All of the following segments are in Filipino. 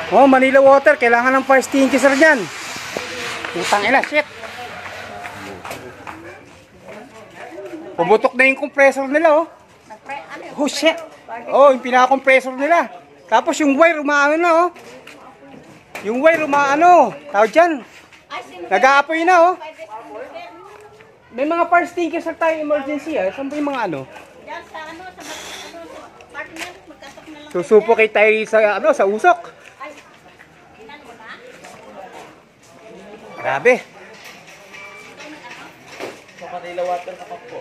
Oh, Manila Water. Kailangan ng fire extinguisher dyan. Putang ina, shit. Pumutok na yung compressor nila, oh. Oh, shit. Oh, yung pinaka-compressor nila. Tapos yung wire, umaano na, oh. Yung wire, umaano. Tawag dyan. Nag-aapoy na, oh. May mga fire extinguisher tayo emergency, ah. Saan ba yung mga ano? Diyan sa ano, sa partner, magkasok na lang. Susupokate tayo sa, ano, sa usok. Ay, inan mo na? Grabe. Sa Manila Water na po.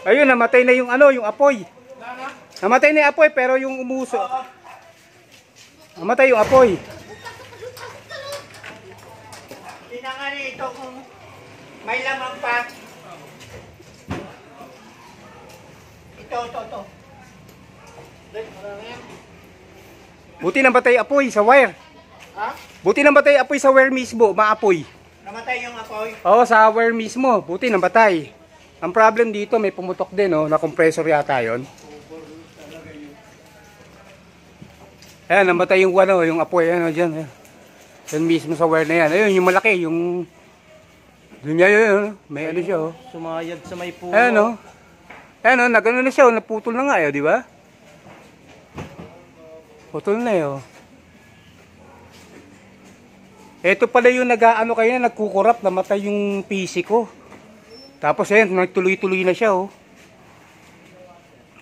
Ayun, namatay na yung ano, yung apoy. Namatay na yung apoy, pero yung umuso. Namatay yung apoy. Tinangani ito kung may lamang pa. Ito. Buti namatay apoy sa wire. Ha? Buti namatay apoy sa wire mismo, maapoy. Namatay yung apoy. Oo, sa wire mismo, buti namatay. Ang problem dito, may pumutok din, oh, na compressor yata yon. Ayan, namatay yung ano, yung apoy, ano, dyan. Ayan. Yan mismo sa wire na yan. Ayun, yung malaki, yung... Doon yun, may ano siya, oh. Sumayad sa may puno. Ayan, oh. Ayan, oh, nagano na siya, oh, naputol na nga, eh, di ba? Putol na, eh, oh. Ito pala yung nag-ano kayo, nagkukurap, namatay yung PC ko. Tapos ayan, nagtuloy-tuloy na siya, oh.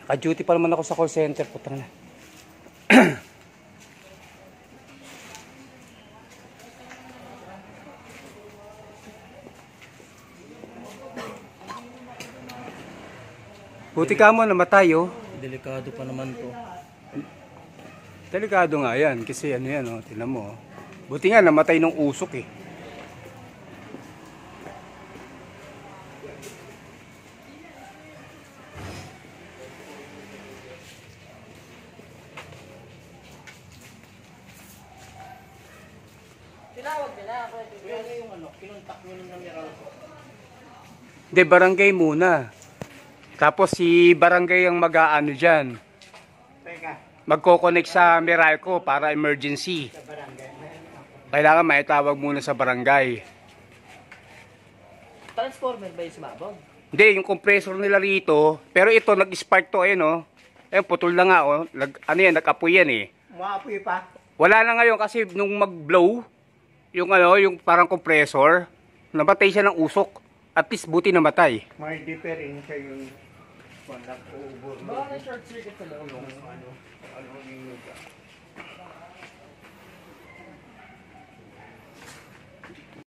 Naka-duty pa naman ako sa call center, putang na. Buti ka mo, namatay, oh. Delikado pa naman to. Delikado nga yan, kasi ano yan, oh, tingnan mo, oh. Buti nga, namatay ng usok, eh. Tinawag nila ako. Kaya yung ano, kinontak nyo ng numeral ko. Hindi, barangay muna. Tapos si barangay ang mag-aano dyan. Teka, Magko-connect sa Meralco para emergency. sa barangay. Kailangan maitawag muna sa barangay. Transformer ba yung sumabog? Hindi, yung compressor nila rito. Pero ito, nag-spark to, eh, no? Eh, putol na nga, oh. Ano yan, nag-apoy yan, eh. Maapoy pa. Wala na ngayon kasi nung mag-blow, yung ano, yung parang compressor, namatay siya ng usok. At least buti namatay. May difference yung nag-uubor. Baka na short circuit sa loob. Ano yung